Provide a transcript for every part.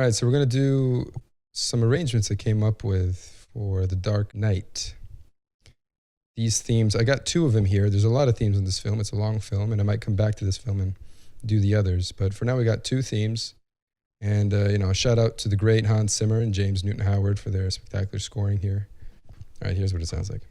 right, so we're going to do some arrangements I came up with for The Dark Knight. These themes, I got 2 of them here. There's a lot of themes in this film. It's a long film, and I might come back to this film and do the others. But for now, we got 2 themes. And, a shout out to the great Hans Zimmer and James Newton Howard for their spectacular scoring here. All right, here's what it sounds like.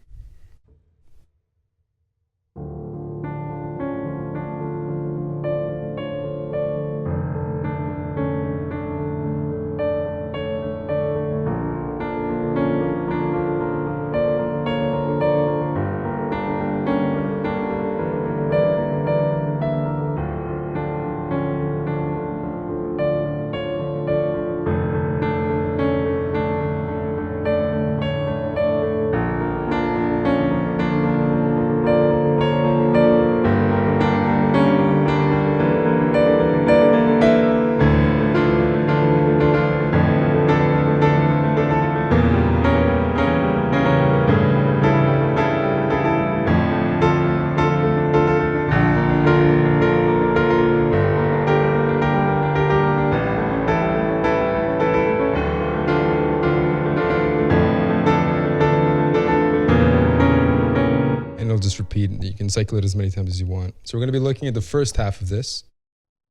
Just repeat, you can cycle it as many times as you want. So we're going to be looking at the first half of this.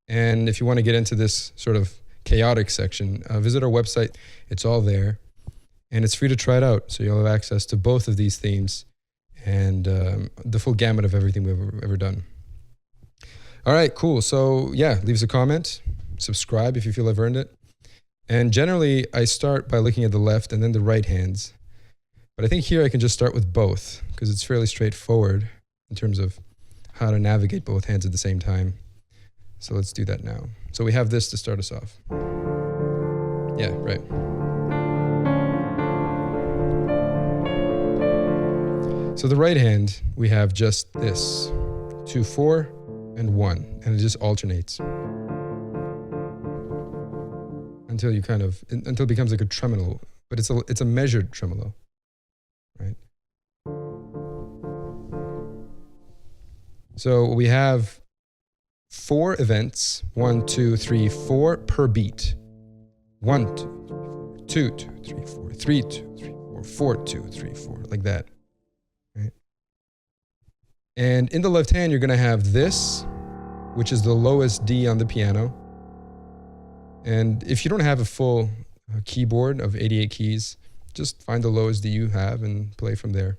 And if you want to get into this sort of chaotic section, visit our website. It's all there. And it's free to try it out. So you'll have access to both of these themes and the full gamut of everything we've ever done. All right, cool. So yeah, leave us a comment, subscribe if you feel I've earned it. And generally, I start by looking at the left and then the right hands. But I think here I can just start with both because it's fairly straightforward in terms of how to navigate both hands at the same time. So let's do that now. So we have this to start us off. Yeah, right. So the right hand, we have just this, 2, 4, and 1, and it just alternates until it becomes like a tremolo, but it's a measured tremolo. Right. So we have 4 events, 1, 2, 3, 4 per beat. 1, 2, 2, 3, 4, 3, 2, 3, 4, 4, 2, 3, 4, like that. Right. And in the left hand, you're going to have this, which is the lowest D on the piano. And if you don't have a full keyboard of 88 keys, just find the lowest D you have and play from there.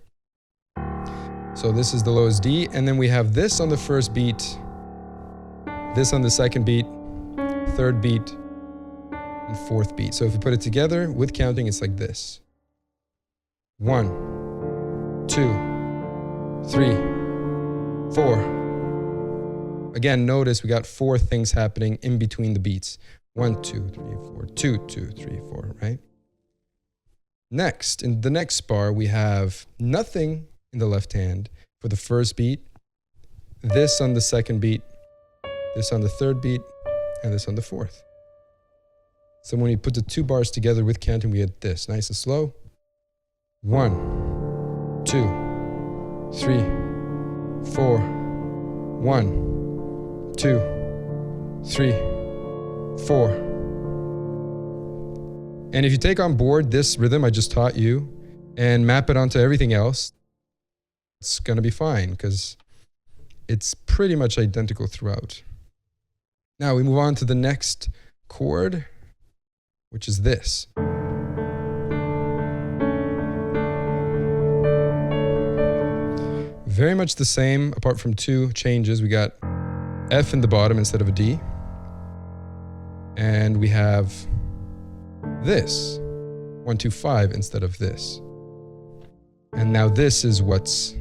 So this is the lowest D, and then we have this on the first beat, this on the second beat, third beat, and fourth beat. So if you put it together with counting, it's like this. 1, 2, 3, 4. Again, notice we got 4 things happening in between the beats. 1, 2, 3, 4, 2, 2, 3, 4, right? Next, in the next bar, we have nothing in the left hand for the first beat, this on the second beat, this on the third beat, and this on the fourth. So when you put the 2 bars together with counting, we get this, nice and slow. 1, 2, 3, 4, 1, 2, 3, 4. And if you take on board this rhythm I just taught you and map it onto everything else, it's going to be fine because it's pretty much identical throughout. Now we move on to the next chord, which is this. Very much the same, apart from 2 changes. We got F in the bottom instead of a D. And we have this, 1, 2, 5 instead of this. And now this is what's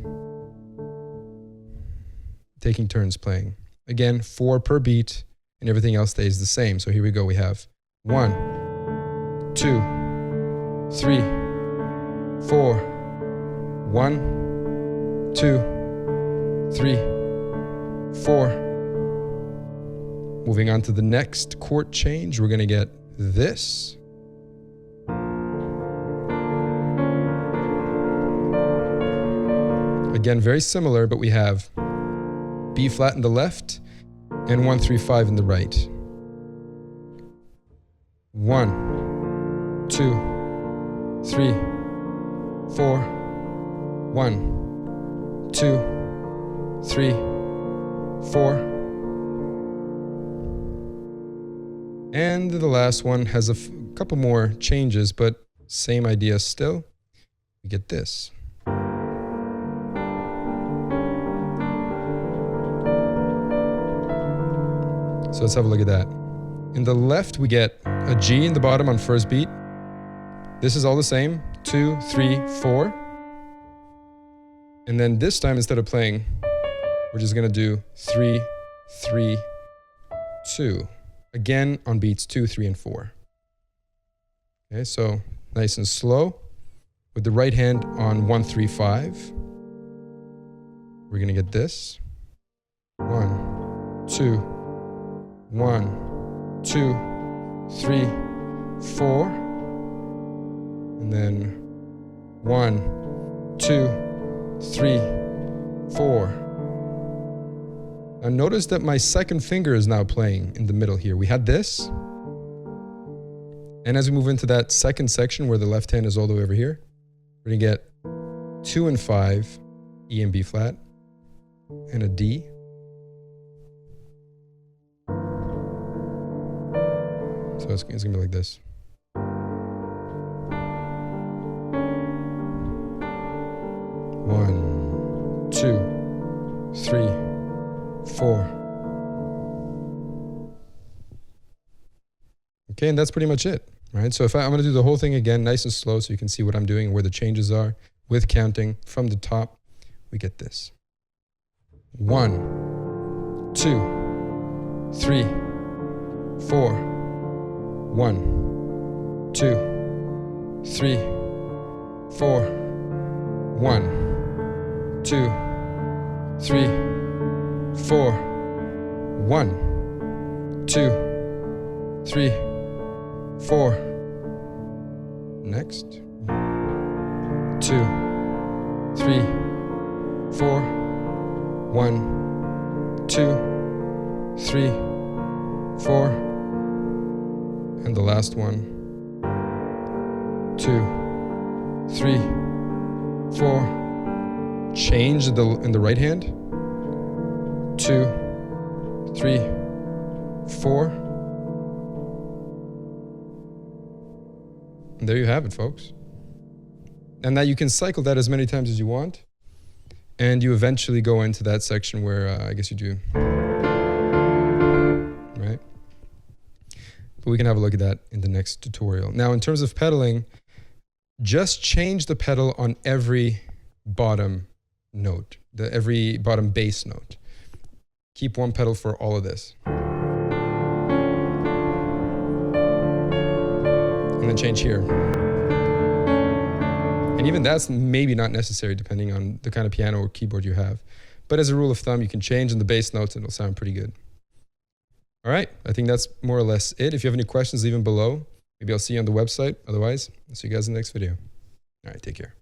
taking turns playing. Again, 4 per beat, and everything else stays the same. So here we go. We have 1, 2, 3, 4, 1, 2, 3, 4. Moving on to the next chord change, we're going to get this. Again, very similar, but we have B flat in the left and 1, 3, 5 in the right. 1, 2, 3, 4. 1, 2, 3, 4. And the last one has a couple more changes, but same idea still. We get this. So let's have a look at that. In the left, we get a G in the bottom on first beat. This is all the same, 2, 3, 4. And then this time, instead of playing, we're just gonna do 3, 3, 2. Again on beats 2, 3, and 4. Okay, so nice and slow. With the right hand on 1, 3, 5. We're gonna get this. 1, 2, 1, 2, 3, 4. And then 1, 2, 3, 4. Now notice that my second finger is now playing in the middle here. We had this. And as we move into that second section where the left hand is all the way over here, we're gonna get 2 and 5, E and B flat, and a D. So it's gonna be like this. One, 2, 3, 4. Okay, and that's pretty much it, right? So I'm going to do the whole thing again, nice and slow, so you can see what I'm doing and where the changes are. With counting from the top, we get this. 1, 2, 3, 4. 1, 2, 3, 4. 1, 2, 3, 4. 1, 2, 3, 4. Next. 2, 3, 4. 1, 2, 3, 4. And the last one. 2, 3, 4. Change in the right hand. 2, 3, 4. And there you have it, folks. And now you can cycle that as many times as you want. And you eventually go into that section where I guess you do. Right? But we can have a look at that in the next tutorial. Now, in terms of pedaling, just change the pedal on every bottom note, every bottom bass note. Keep one pedal for all of this. And then change here. And even that's maybe not necessary depending on the kind of piano or keyboard you have. But as a rule of thumb, you can change in the bass notes and it'll sound pretty good. All right, I think that's more or less it. If you have any questions, leave them below. Maybe I'll see you on the website. Otherwise, I'll see you guys in the next video. All right, take care.